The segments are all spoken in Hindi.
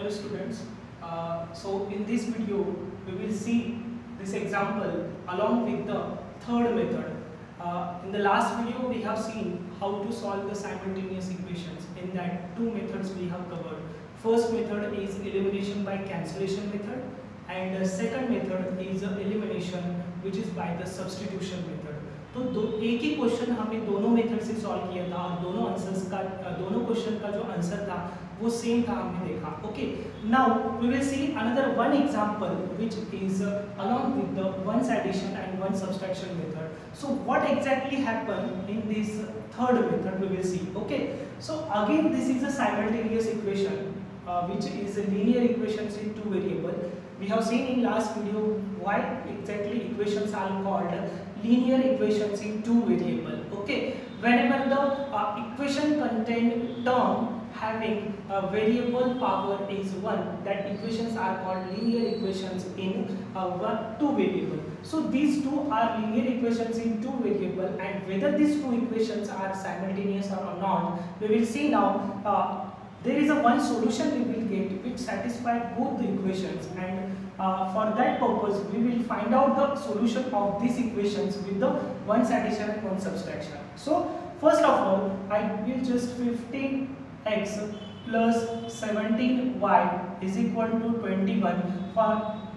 Hello students. So in this video we will see this example along with the third method. In the last video we have seen how to solve the simultaneous equations. In that two methods we have covered. First method is elimination by cancellation method and the second method is elimination which is by the substitution method. तो एक ही क्वेश्चन हमने दोनों मेथड से सॉल्व किया था और दोनों आंसर्स का दोनों क्वेश्चन का जो आंसर था वो सेम था हमने देखा. Okay, now we will see another one example which is along with the once addition and one subtraction method. So what exactly happen in this third method we will see. Okay, so again this is a simultaneous equation which is a linear equations in two variable. We have seen in last video why exactly equations are called linear equations in two variable. Okay, whenever the equation contain term having a variable power is 1, that equations are called linear equations in two variable. So these two are linear equations in two variable, and whether these two equations are simultaneous or not, we will see now. There is a one solution we will get which satisfies both the equations, and for that purpose we will find out the solution of these equations with the one addition and one subtraction. So first of all I will just 15x plus 17y is equal to 21. For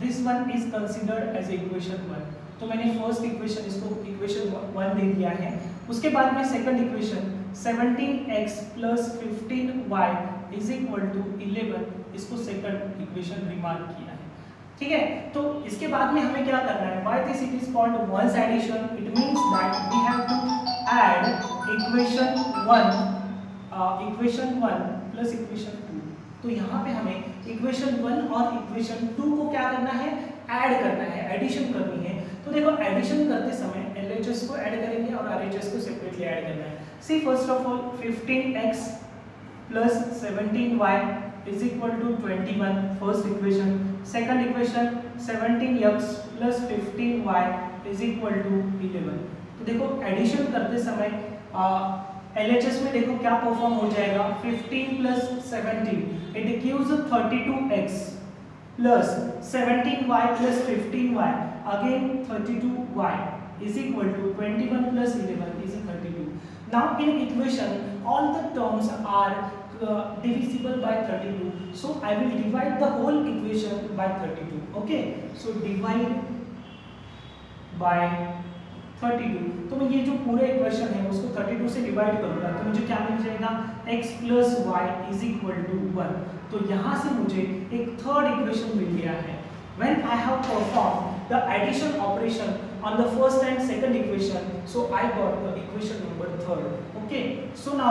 this one is considered as equation 1. तो मैंने फर्स्ट इक्वेशन इसको इक्वेशन 1 दे दिया है. उसके बाद में second equation 17x plus 15y is equal to 11, इसको सेकंड इक्वेशन रिमार्क किया है. ठीक है, तो इसके बाद में हमें क्या करना है? Why this it is called ones addition? It means that we have to add equation 1 plus equation 2. तो यहाँ पे हमें इक्वेशन 1 और इक्वेशन 2 को क्या करना है? ऐड करना है, एडिशन करनी है. तो देखो एडिशन करते समय LHS को ऐड करेंगे और RHS को सेपरेटली ऐड करना है. See first of all 15x plus 17y is equal to 21, first equation. Second equation 17x plus 15y is equal to 11. तो देखो एडिशन करते समय LHS में देखो क्या परफॉर्म हो जाएगा. 15 plus 17 it gives 32x plus 17y plus 15y again 32y is equal to 21 plus 11 is 32. Now in equation all the terms are divisible by 32, so I will divide the whole equation by 32. Okay, so divide by 32. तो मैं ये जो पूरे इक्वेशन है उसको 32 से डिवाइड करूंगा तो मुझे क्या मिल जाएगा? x plus y is equal to 1. तो यहाँ से मुझे एक थर्ड इक्वेशन मिल गया है. When I have performed the addition operation on the first and second equation, so I got the equation number third. Okay, so now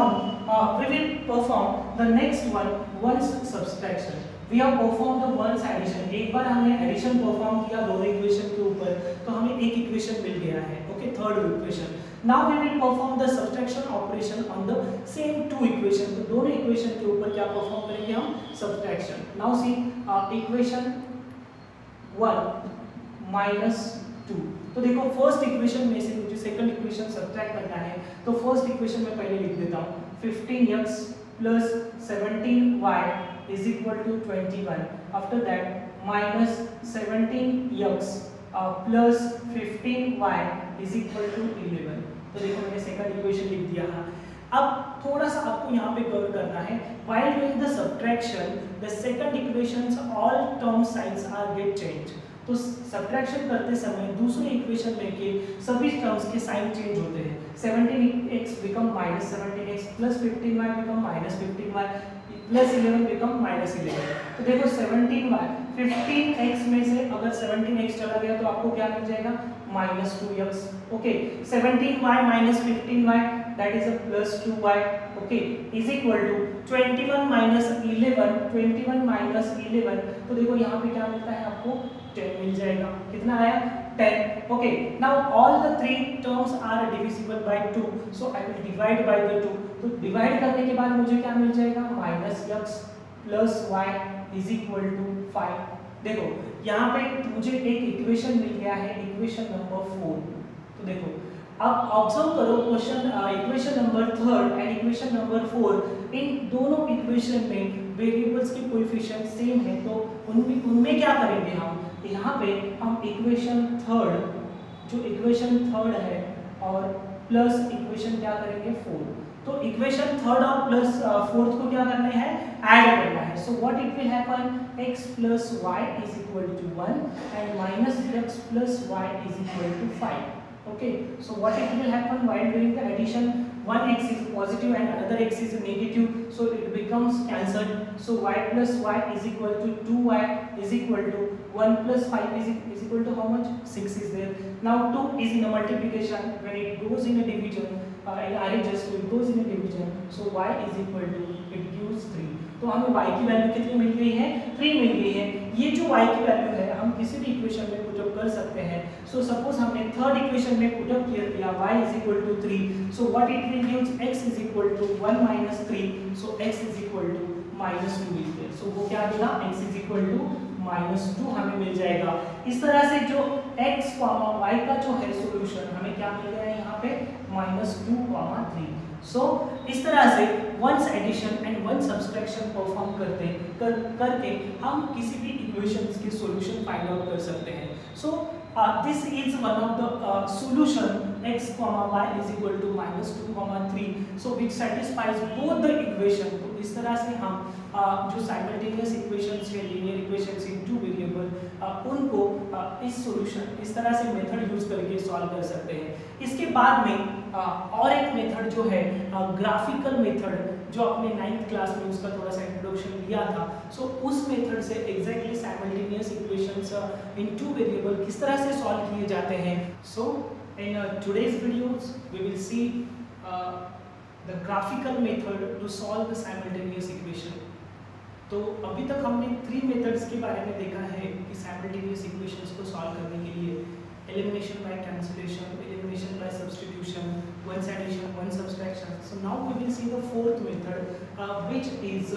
we will perform the next one, ones subtraction. We have performed the ones addition. एक बार हमने addition perform किया दोनों equation के ऊपर तो हमें एक equation मिल गया है. Okay, third equation. Now we will perform the subtraction operation on the same two equation. तो दोनों equation के ऊपर क्या perform करेंगे हम? Subtraction. Now see equation 1 minus 2. तो देखो फर्स्ट इक्वेशन में से मुझे सेकंड इक्वेशन सब्ट्रैक्ट करना है तो फर्स्ट इक्वेशन में पहले लिख देता हूँ 15x plus 17y is equal to 21. After that minus 17x plus 15y is equal to 11. तो देखो मैंने सेकंड इक्वेशन लिख दिया है. अब थोड़ा सा आपको यहाँ पे कवर करना है. While doing the subtraction, the second equations all term signs are get changed. तो सब्ट्रैक्शन करते समय दूसरे इक्वेशन में के सभी टर्म्स के साइन चेंज होते हैं. 17x become minus 17x plus 15y become minus 15y plus 11 become minus 11. तो देखो 17y 15x में से अगर 17x चला गया तो आपको क्या मिल जाएगा? Minus 2x. Okay, 17y minus 15y that is a plus 2y. okay, is equal to 21 minus 11. 21 minus 11 तो देखो यहाँ पे क्या मिलता है आपको? 10 मिल जाएगा. कितना आया? 10. okay, now all the three terms are divisible by 2, so I will divide by the 2. तो डिवाइड करने के बाद मुझे क्या मिल जाएगा? Minus x plus y is equal to 5. देखो यहाँ पे मुझे एक इक्वेशन मिल गया है, इक्वेशन नंबर 4. तो देखो आप ऑब्जर्व करो question equation number 3 and equation number 4, इन दोनों इक्वेशन में वेरिएबल्स के कोएफिशिएंट सेम है, तो उनमें क्या करेंगे हम, यहाँ पे हम इक्वेशन 3 जो इक्वेशन 3 है और प्लस इक्वेशन क्या करेंगे 4, तो इक्वेशन 3 और प्लस 4 को क्या करना है, ऐड करना है। सो what it will happen, x plus y is equal to 1 and minus x plus y is equal to 5. Okay, so what it will happen while doing the addition, one x is positive and another x is negative, so it becomes cancelled. So y plus y is equal to 2y is equal to 1 plus 5 is equal to how much, 6 is there. Now 2 is in a multiplication, when it goes in a division, in RHS, so it goes in a division, so y is equal to, it gives 3. तो हमें y की वैल्यू कितनी मिल गई है, 3 मिल गई है। ये जो y की वैल्यू है हम किसी भी इक्वेशन में पुट अप कर सकते हैं। सो सपोज हमने थर्ड इक्वेशन में पुट अप किया y is equal to 3, so what it will give, x is equal to 1 minus 3, so x is equal to minus 2 is there. So वो क्या देगा, x इज इक्वल टू -2 हमें मिल जाएगा। इस तरह से जो x, y का जो है सॉल्यूशन हमें क्या मिल गया है यहाँ पे, -2, 3। सो इस तरह से once addition and one subtraction perform करके हम किसी भी इक्वेशंस के सॉल्यूशन फाइंड आउट कर सकते हैं। So this is one of the solution x, y is equal to -2, 3, so which satisfies both the equation। तो इस तरह से हम जो साइमल्टेनियस इक्वेशंस है, लीनियर इक्वेशंस इन टू वेरिएबल, उनको इस सॉल्यूशन, इस तरह से मेथड यूज करके सॉल्व कर सकते हैं। इसके बाद में और एक मेथड जो है ग्राफिकल मेथड, जो अपने 9th क्लास में उसका थोड़ा सा इंट्रोडक्शन दिया था। सो उस मेथड से एग्जैक्टली साइमल्टेनियस इक्वेशंस इन टू वेरिएबल किस तरह से सॉल्व किए जाते हैं। सो in today's videos we will see the graphical method to solve the simultaneous equation। तो अभी तक हमने 3 मेथड्स के बारे में देखा है कि साइमल्टेनियस इक्वेशंस को सॉल्व करने के लिए elimination by cancellation, elimination by substitution, once addition, one subtraction. So now we will see the fourth method which is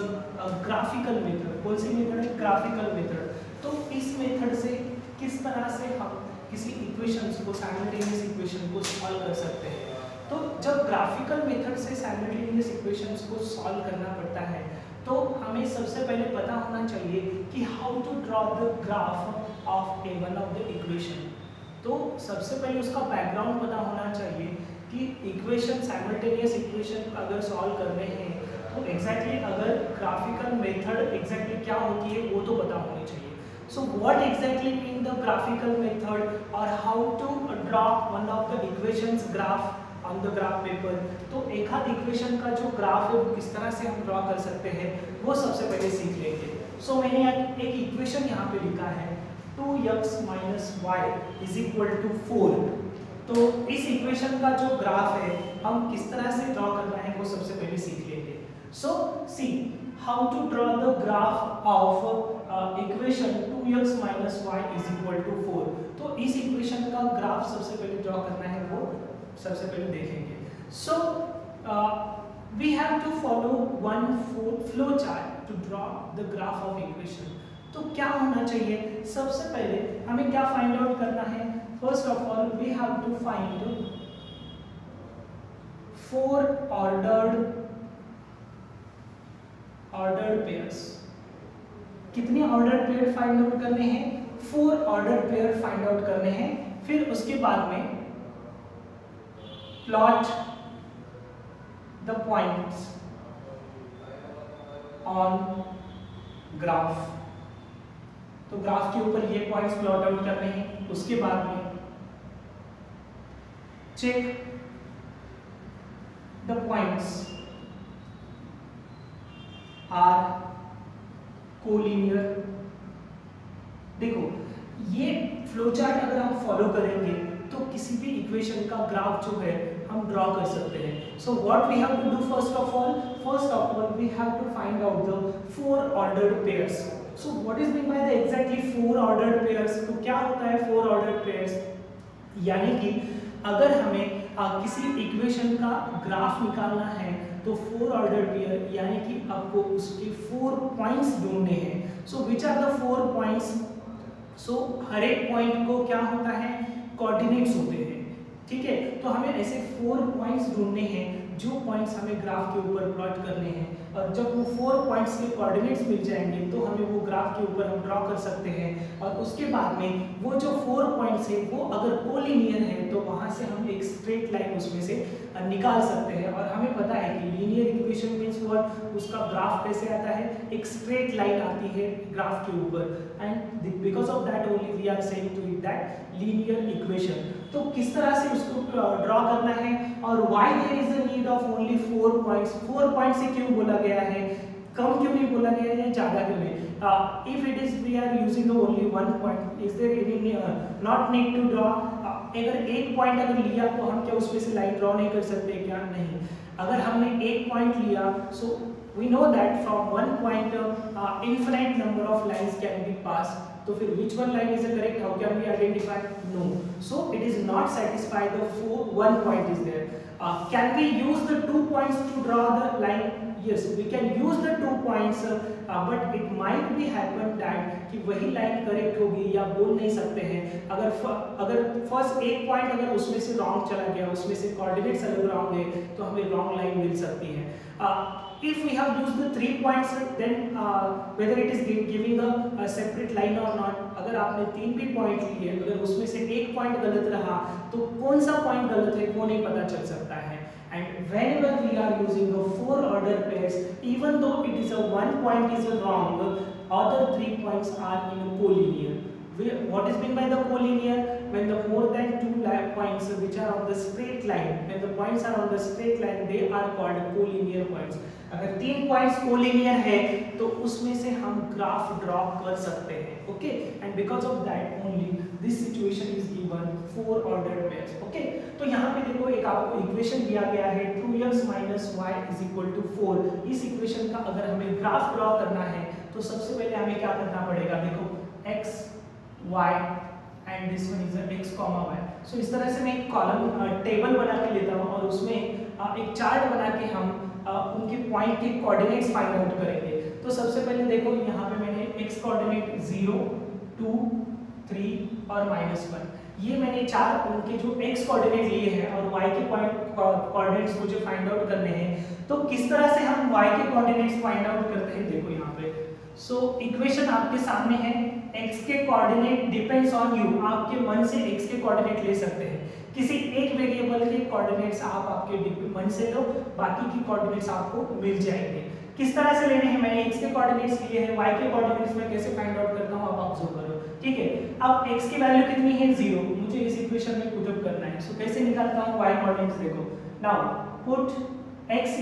graphical method. कौन सी मेथड है, ग्राफिकल मेथड। तो इस मेथड से किस तरह से हम किसी इक्वेशंस को, साइमल्टेनियस इक्वेशन को सॉल्व कर सकते हैं। तो जब ग्राफिकल मेथड से साइमल्टेनियस इक्वेशंस को सॉल्व करना पड़ता है तो हमें सबसे पहले पता होना चाहिए कि how to draw the graph of a one of the equation. तो सबसे पहले उसका बैकग्राउंड पता होना चाहिए कि इक्वेशन, साइमल्टेनियस इक्वेशन अगर सॉल्व करने हैं तो एग्जैक्टली अगर ग्राफिकल मेथड एग्जैक्टली क्या होती है वो तो पता होनी चाहिए। So what exactly mean the graphical method or how to draw one of the equations graph on the graph paper। तो एक आध इक्वेशन का जो ग्राफ है वो किस तरह से हम ड्रॉ कर सकते हैं वो सबसे पहले सीख लेंगे। सो मैंने एक इक्वेशन यहाँ पे लिखा है 2x minus y is equal to 4। तो इस इक्वेशन का जो ग्राफ है हम किस तरह से ड्रॉ करना है वो सबसे पहले सीख लेंगे। सो सी how to draw the graph of equation 2x minus y is equal to 4। तो इस इक्वेशन का ग्राफ सबसे पहले ड्रॉ करना है वो सबसे पहले देखेंगे। सो we have to follow one flow chart to draw the graph of equation। तो क्या होना चाहिए, सबसे पहले हमें क्या फाइंड आउट करना है, first of all we have to find 4 ordered pairs। कितने ऑर्डर पेयर फाइंड आउट करने हैं, 4 ऑर्डर पेयर फाइंड आउट करने हैं। फिर उसके बाद में plot the points on graph. तो ग्राफ के ऊपर ये पॉइंट्स प्लॉट आउट करने हैं। उसके बाद में check the points are collinear. देखो ये फ्लो चार्ट अगर हम फॉलो करेंगे तो किसी भी इक्वेशन का ग्राफ जो है हम ड्रॉ कर सकते हैं। So what we have to do, first of all we have to find out the 4 ordered pairs. So what is mean by the exactly 4 ordered pairs. तो क्या होता है 4 ऑर्डर्ड पेयर्स, यानी कि अगर हमें किसी इक्वेशन का ग्राफ निकालना है तो 4 ऑर्डर पेयर, यानी कि आपको उसके 4 पॉइंट्स ढूंढने हैं। सो विच आर द 4 पॉइंट्स। सो हर एक पॉइंट को क्या होता है, कोऑर्डिनेट्स होते हैं। ठीक है। तो हमें ऐसे 4 पॉइंट्स ढूंढने हैं जो पॉइंट्स हमें ग्राफ के ऊपर प्लॉट करने हैं, और जब वो 4 पॉइंट्स के कोऑर्डिनेट्स मिल जाएंगे तो हमें वो ग्राफ के ऊपर हम ड्रॉ कर सकते हैं। और उसके बाद में वो जो 4 पॉइंट्स है वो अगर कोलिनियर है तो वहां से हम एक स्ट्रेट लाइन उसमें से निकाल सकते हैं। और हमें पता है कि लीनियर इक्वेशन मींस व्हाट, उसका ग्राफ कैसे आता है, एक स्ट्रेट लाइन आती है ग्राफ के ऊपर, and because of that only we are saying to it that linear equation. तो किस तरह से उसको ड्रॉ करना है, और why there is a need of only 4 points. 4 point से क्यों बोला गया है, कम क्यों नहीं बोला गया है, ज्यादा क्यों नहीं। If it is we are using only 1 point, is there any not need to draw. अगर एक पॉइंट अगर लिया तो हम क्या उसमें से लाइन ड्रॉ नहीं कर सकते क्या, नहीं। अगर हमने एक पॉइंट लिया, सो we know that from one point infinite number of lines can be passed, तो फिर which one line is the correct, how can we identify, no, so it is not satisfied the one point is there. Can we use the 2 points to draw the line, yes we can use the 2 points, but it might be happen that कि वही लाइन करेक्ट होगी या बोल नहीं सकते हैं। अगर फर्स्ट एक पॉइंट अगर उसमें से रॉन्ग चला गया, उसमें से कोऑर्डिनेट्स अलग रॉन्ग है तो हमें रॉन्ग लाइन मिल सकती है। If we have used the 3 points, then whether it is giving a separate line or not, अगर आपने 3 भी पॉइंट लिए, अगर उसमें से एक पॉइंट गलत रहा तो कौन सा पॉइंट गलत है वो नहीं पता चल सकता है। And whenever we are using a 4 order pairs, even though it is a 1 point is wrong, other 3 points are in a collinear. What is meant by the collinear? When the more than 2 points which are on the straight line, when the points are on the straight line, they are called collinear points. अगर 3 पॉइंट्स कोलिनियर है तो उसमें से हम ग्राफ ड्रॉ कर सकते हैं, okay. And because of that only this situation is given 4 ordered pairs, okay. तो यहाँ पे देखो एक आपको इक्वेशन दिया गया है 2x - y = 4। इस इक्वेशन का अगर हमें ग्राफ ड्रॉ करना है तो सबसे पहले हमें क्या करना पड़ेगा, देखो x y and this one is x, y। सो इस तरह से मैं एक कॉलम टेबल बना के लेता हूँ और उसमें एक चार्ट बना के हम उनके पॉइंट के कोऑर्डिनेट्स फाइंड आउट करेंगे। तो सबसे पहले देखो यहाँ पे मैंने x कोऑर्डिनेट 0, 2, 3 और -1, ये मैंने चार उनके जो x कोऑर्डिनेट लिए हैं और y के कोऑर्डिनेट्स मुझे फाइंड आउट करने हैं। तो किस तरह से हम y के कोऑर्डिनेट्स फाइंड आउट करते हैं, देखो यहाँ पे। सो इक्वेशन आपके सामने है, x के कोऑर्डिनेट डिपेंड्स ऑन यू, आपके मन से x के कोऑर्डिनेट ले सकते हैं। किसी एक वेरिएबल के कोऑर्डिनेट्स आप आपके मन से लो, बाकी की कोऑर्डिनेट्स आपको मिल जाएंगे। किस तरह से लेने हैं, मैंने x के कोऑर्डिनेट्स लिए हैं, y के कोऑर्डिनेट्स मैं कैसे फाइंड आउट करता हूं आप ऑब्जर्व करो, ठीक है। अब x की वैल्यू कितनी है 0, मुझे इस इक्वेशन में पुट अप करना है। सो कैसे निकालता हूं y कोऑर्डिनेट्स, देखो नाउ पुट x =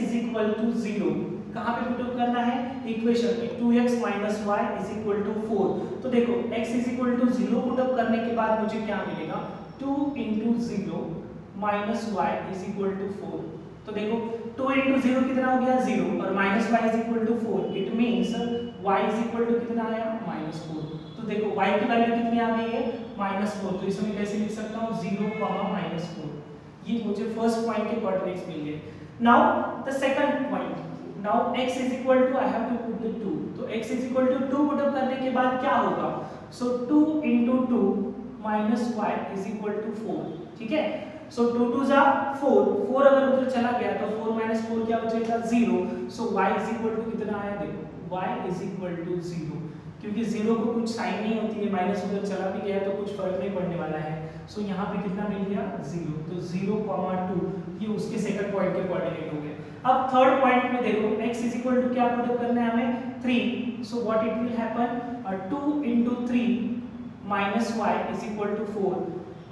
0, कहां पे पुट अप करना है, इक्वेशन में 2x - y = 4। तो देखो x = 0 पुट अप करने के बाद मुझे क्या मिलेगा, 2 × 0 - y = 4। तो देखो 2 × 0 कितना हो गया 0 और -y = 4, इट मींस y = कितना आया -4। तो देखो y की वैल्यू कितनी आ गई है -4। तो इसमें कैसे लिख सकता हूं 0, -4, ये मुझे फर्स्ट पॉइंट के कोऑर्डिनेट्स मिल गए। Now the second point, now x = I have to put the 2। तो x = 2 पुट अप करने के बाद क्या होगा, सो 2 × 2 - y = 4, ठीक है। सो 2 2 जा 4 अगर उधर चला गया तो 4 - 4 क्या हो जाएगा 0। सो y = कितना आया, देखो y = 0, क्योंकि 0 को कुछ साइन नहीं होती है, माइनस उधर चला भी गया तो कुछ फर्क नहीं पड़ने वाला है। सो यहाँ पे कितना मिल गया 0, तो 0, 2 ये उसके सेकंड पॉइंट के कोऑर्डिनेट हो गए। अब थर्ड पॉइंट में देखो x = क्या पुट अप करना है हमें 3। So what it will happen, 2 × 3 - y = 4,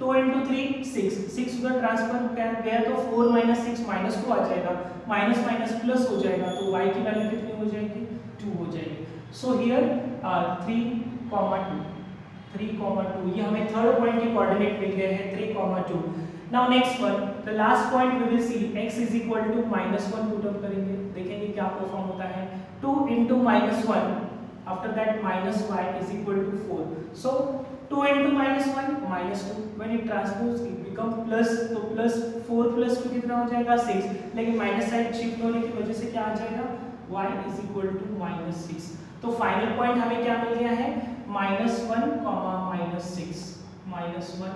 2 × 3 6 उधर ट्रांसफर गया तो 4 - 6 -2 आ जाएगा, माइनस प्लस हो जाएगा, तो y की वैल्यू कितनी हो जाएगी 2 हो जाएगी। सो हियर 3, 2 ये हमें थर्ड पॉइंट के कोऑर्डिनेट मिल गए हैं 3, 2। Now next one, the last point we will see x = -1 put up करेंगे, देखेंगे क्या परफॉर्म होता है। 2 × -1, after that -y = 4। So 2 × -1 -2, when it transpose it become plus, तो प्लस 4 + 2 कितना हो जाएगा 6, लेकिन माइनस साइड शिफ्ट होने की वजह से क्या आ जाएगा y = -6। तो फाइनल पॉइंट हमें क्या मिल गया है -1, -6, -1,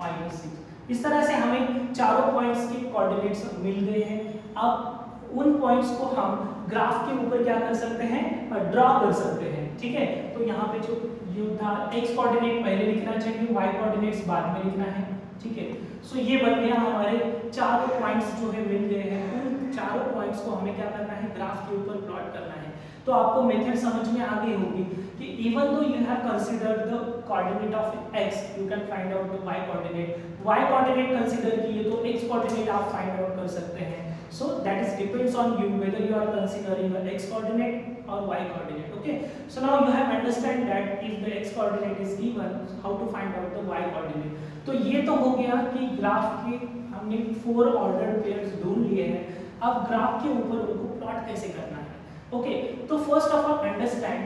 -6। इस तरह से हमें चारों पॉइंट्स के कोऑर्डिनेट्स मिल गए हैं। अब उन पॉइंट्स को हम ग्राफ के ऊपर क्या कर सकते हैं, ड्रॉ कर सकते हैं। ठीक है, तो यहाँ पे जो ये था x कोऑर्डिनेट पहले लिखना चाहिए, y कोऑर्डिनेट्स बाद में लिखना है। ठीक है, सो ये बन गया हमारे चारों पॉइंट्स जो है मिल गए हैं। उन चारों पॉइंट्स को हमें क्या करना है, ग्राफ के ऊपर प्लॉट करना है। तो आपको मेथड समझ में आ गई होगी कि even though you have considered the coordinate of x, you can find out the y coordinate. y coordinate consider किए तो x कोऑर्डिनेट आप फाइंड आउट कर सकते हैं। So that is depends on you whether you are considering the x coordinate और y coordinate. Okay, so now you have understand that if the x coordinate is given, how to find out the y coordinate. तो ये तो हो गया कि ग्राफ के हमने 4 ऑर्डर्ड पेयर्स ढूंढ लिए हैं। अब ग्राफ के ऊपर उनको प्लॉट कैसे करना है। ओके, तो first of all understand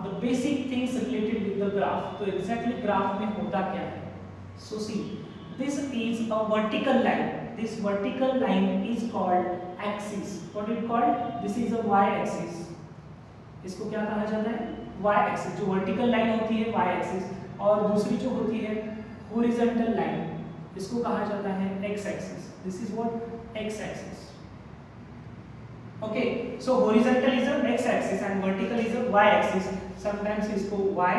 the basic things related with the graph. तो एग्जैक्टली ग्राफ में होता क्या है। So see, this is a vertical line, this vertical line is called axis. What it called, this is a y axis. इसको क्या कहा जाता है, y एक्सिस। जो वर्टिकल लाइन होती है y एक्सिस, और दूसरी जो होती है हॉरिजॉन्टल लाइन, इसको कहा जाता है x axis. This is what, x axis. Okay, so horizontal is a x axis and vertical is a y axis. Sometimes इसको y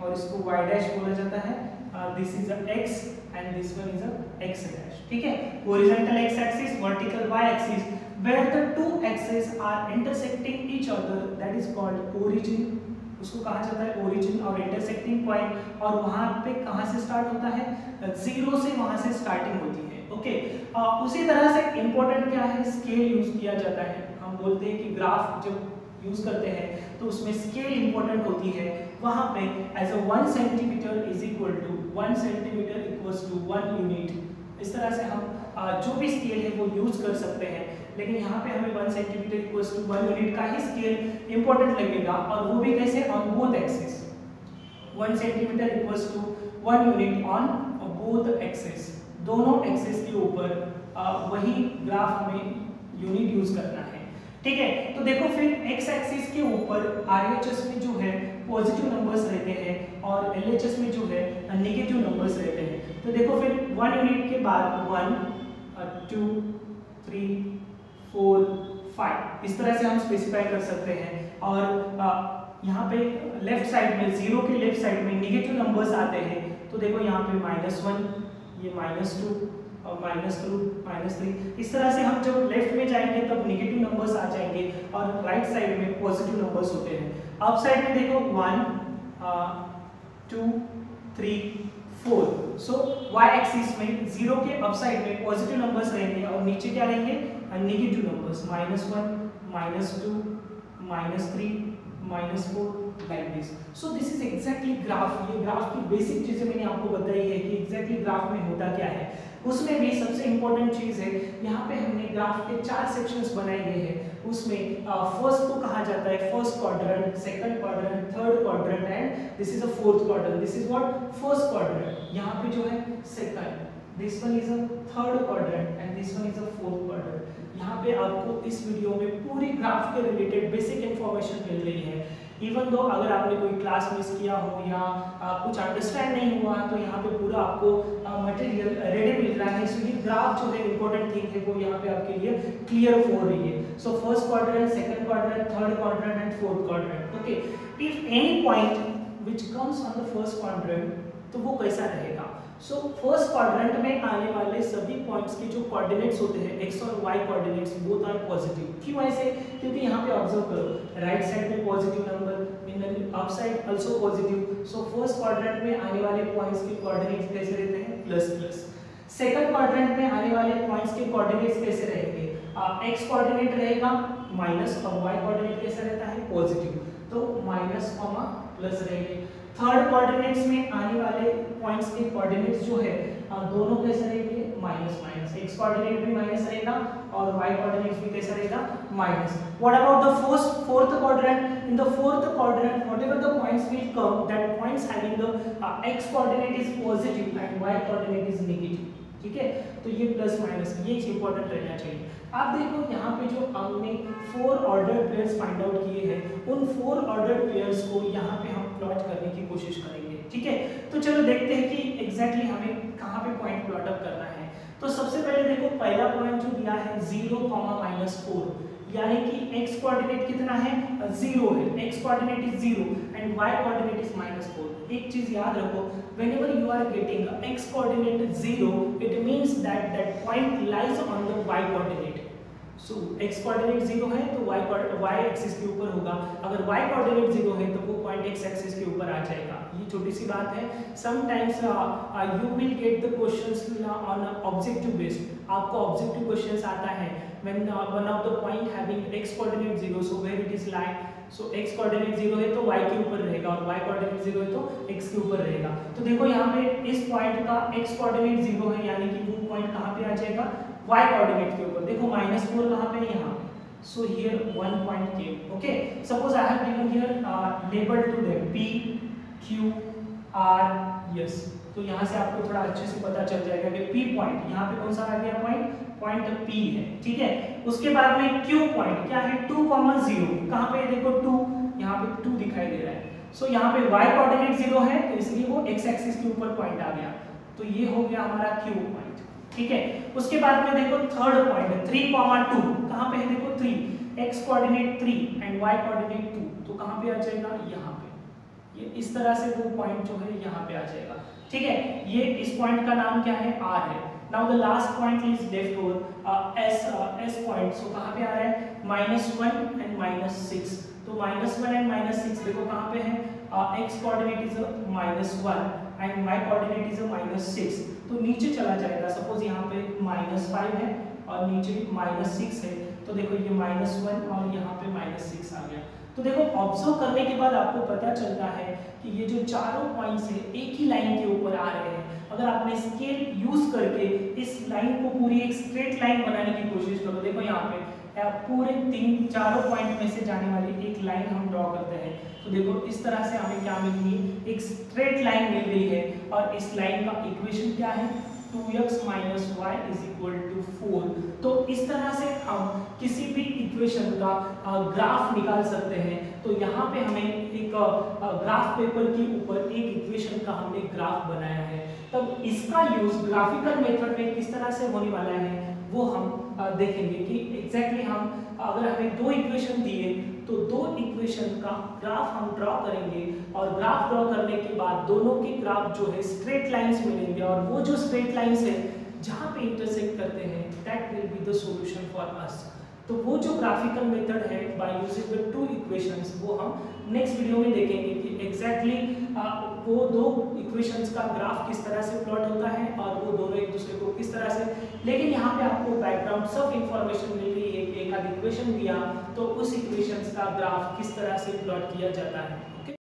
और इसको y dash बोला जाता है। This is a x and this one is a x dash. ठीक है, horizontal x axis, vertical y axis, where the two axes are intersecting each other, that is called origin. उसको कहा जाता है origin और intersecting point। और वहाँ पे कहाँ से स्टार्ट होता है, 0 से वहाँ से स्टार्टिंग होती है। ओके, उसी तरह से इम्पोर्टेंट क्या है, स्केल यूज किया जाता है। हम बोलते हैं कि ग्राफ जब यूज करते हैं तो उसमें स्केल इंपॉर्टेंट होती है। वहां पे as a 1 centimetre is equal to 1 centimetre equals to 1 unit. इस तरह से हम जो भी स्केल है वो यूज कर सकते हैं, लेकिन यहाँ पे हमें 1 सेंटीमीटर इक्वल्स टू 1 यूनिट का ही स्केल इंपॉर्टेंट लगेगा। और वो भी कैसे, on both axis. 1 centimetre equals to 1 unit on both axis, दोनों एक्सिस के ऊपर वही ग्राफ हमें यूनिट यूज करना है। ठीक है, तो देखो फिर x एक्सिस के ऊपर RHS में जो है पॉजिटिव नंबर्स रहते हैं और LHS में जो है नेगेटिव नंबर्स रहते हैं। तो देखो फिर 1 यूनिट के बाद 1 2 3 4 5 इस तरह से हम स्पेसिफाई कर सकते हैं। और यहाँ पे लेफ्ट साइड में, 0 के लेफ्ट साइड में नेगेटिव नंबर्स आते हैं। तो देखो यहाँ पे -1, ये -2 और -2 -3। इस तरह से हम जब लेफ्ट में जाएंगे तब नेगेटिव नंबर्स आ जाएंगे और राइट साइड में पॉजिटिव नंबर्स होते हैं। अप साइड में देखो 1 2 3 4। सो y एक्सिस में 0 के अप साइड में पॉजिटिव नंबर्स रहेंगे और नीचे क्या रहेंगे, negative numbers, -1 -2 -3 -4 like this. So this is exactly graph. ये ग्राफ की बेसिक चीजें मैंने आपको बताई है कि एग्जैक्टली ग्राफ में होता क्या है। उसमें भी सबसे इंपॉर्टेंट चीज है, यहाँ पे हमने ग्राफ के 4 सेक्शंस बनाए गए हैं। उसमें फर्स्ट को कहा जाता है first quadrant, second quadrant, third quadrant and this is a fourth quadrant. This is what, first quadrant. यहाँ पे जो है second, this one is a third quadrant and this one is a fourth quadrant. यहाँ पे आपको इस वीडियो में पूरी ग्राफ के रिलेटेड बेसिक इंफॉर्मेशन मिल रही है। इवन दो अगर आपने कोई क्लास मिस किया हो या कुछ अंडरस्टैंड नहीं हुआ तो यहाँ पे पूरा आपको मटेरियल रेडी मिल रहा है। सो ये ग्राफ जो है इंपॉर्टेंट थिंग है वो यहाँ पे आपके लिए क्लियर हो रही है। सो first quadrant, second quadrant, third quadrant and fourth quadrant. Okay, if any point which comes on the first quadrant तो वो कैसा रहेगा। सो फर्स्ट क्वाड्रेंट में आने वाले सभी पॉइंट्स के जो कोऑर्डिनेट्स होते हैं x और y coordinates both are positive. क्यों ऐसे, क्योंकि यहाँ पे ऑब्जर्व करो राइट साइड में positive number, in the up side also positive. So first quadrant में आने वाले पॉइंट्स के कोऑर्डिनेट्स कैसे रहते हैं, प्लस। सेकंड क्वाड्रेंट में आने वाले पॉइंट्स के कोऑर्डिनेट्स कैसे रहेंगे, x कोऑर्डिनेट रहेगा माइनस और y कोऑर्डिनेट कैसा रहता है, पॉजिटिव। तो माइनस कॉमा प्लस रहेंगे। थर्ड कोऑर्डिनेट्स में आने वाले पॉइंट्स के कोऑर्डिनेट्स जो है दोनों कैसे रहेंगे, माइनस। x कोऑर्डिनेट भी माइनस रहेगा और y कोऑर्डिनेट भी कैसा रहेगा, minus. What about the fourth quadrant, in the fourth quadrant whatever the points will come, that points having the x coordinate is positive and y coordinate is negative. ठीक है, तो ये प्लस माइनस ये इंपॉर्टेंट रहना चाहिए। आप देखो यहाँ पे जो हमने 4 ऑर्डर्ड पेयर्स फाइंड आउट किए हैं, उन 4 ऑर्डर्ड पेयर्स को यहाँ पे हम प्लॉट करने की कोशिश करेंगे। ठीक है। तो चलो देखते हैं कि एग्जैक्टली हमें कहाँ पे पॉइंट प्लॉट अप करना है। तो सबसे पहले देखो पहला पॉइंट जो दिया है 0,-4, यानी कि x कोऑर्डिनेट कितना है 0 है, x coordinate is 0 and y coordinate is -4। एक चीज याद रखो, whenever you are getting x coordinate 0 it means that that point lies on the y coordinate। So x coordinate 0 है तो y एक्सिस के ऊपर होगा, अगर y कोऑर्डिनेट 0 है तो वो पॉइंट x एक्सिस के ऊपर आ जाएगा। ये छोटी सी बात है। Sometimes you will get the questions on objective based. आपको ऑब्जेक्टिव क्वेश्चंस आता है when one of the point having x coordinate 0, so where it is lie, so x coordinate 0 है तो y के ऊपर रहेगा और y coordinate 0 है तो x के ऊपर रहेगा। तो देखो यहाँ पे इस पॉइंट का x coordinate 0 है, यानी कि वो पॉइंट कहाँ पे आ जाएगा y coordinate के ऊपर। देखो -4 कहाँ पे है यहाँ पे, so here one point came। okay, suppose I have given here label to them p q r s। तो यहाँ से आपको थोड़ा अच्छे से पता चल जाएगा कि p पॉइंट यहाँ पे कौन सा आ गया पॉइंट P है, ठीक है। उसके बाद में Q पॉइंट क्या है 2,0, कहाँ पे देखो 2, यहाँ पे 2 दिखाई दे रहा है। सो यहाँ पे y कोऑर्डिनेट 0 है तो इसलिए वो x एक्सिस के ऊपर पॉइंट आ गया, तो ये हो गया हमारा Q पॉइंट, ठीक है। उसके बाद में देखो थर्ड पॉइंट 3,2, कहाँ पे है देखो 3, x coordinate 3 and y coordinate 2, तो कहाँ पे आ जाएगा यहाँ पे। ये इस तरह से वो पॉइंट जो है यहाँ पे आ जाएगा, ठीक है। ये इस पॉइंट का नाम क्या है R है। Now the last point is left over S point, so कहाँ पे आ रहा है -1 and -6। तो -1 and -6 देखो कहाँ पे है, x coordinate is -1 and y coordinate is -6, तो नीचे चला जाएगा। सपोज यहाँ पे -5 है और नीचे -6 है, तो देखो ये -1 और यहाँ पे -6 आ गया। तो देखो ऑब्जर्व करने के बाद आपको पता चलता है कि ये जो चारों पॉइंट्स है एक ही लाइन के ऊपर आ रहे हैं। अगर आपने स्केल यूज करके इस लाइन को पूरी एक स्ट्रेट लाइन बनाने की कोशिश करो, देखो यहाँ पे पूरे चारों पॉइंट में से जाने वाली एक लाइन हम ड्रॉ करते हैं, तो देखो इस तरह से हमें क्या मिल रही है, एक स्ट्रेट लाइन मिल रही है। और इस लाइन का इक्वेशन क्या है 2x - y = 4। तो इस तरह से हम किसी भी इक्वेशन का ग्राफ निकाल सकते हैं। तो यहाँ पे हमें एक ग्राफ पेपर के ऊपर एक इक्वेशन का हमने ग्राफ बनाया है, तब इसका यूज ग्राफिकल मेथड में किस तरह से होने वाला है वो हम देखेंगे कि एग्जैक्टली हम अगर हमें 2 इक्वेशन दिए तो 2 इक्वेशन का ग्राफ हम ड्रॉ करेंगे और ग्राफ ड्रॉ करने के बाद दोनों के ग्राफ जो है स्ट्रेट लाइंस मिलेंगे और वो जो स्ट्रेट लाइंस है जहाँ पे इंटरसेक्ट करते हैं that will be the solution for us. तो वो जो ग्राफिकल मेथड है बाय यूजिंग द 2 इक्वेशंस वो हम नेक्स्ट वीडियो में देखेंगे कि एग्जैक्टली वो 2 इक्वेशंस का ग्राफ किस तरह से प्लॉट होता है और वो दोनों एक दूसरे को किस तरह से। लेकिन यहाँ पे आपको बैकग्राउंड सब इंफॉर्मेशन मिल रही है कि एक आध इक्वेशन दिया तो उस इक्वेशंस का ग्राफ किस तरह से प्लॉट किया जाता है।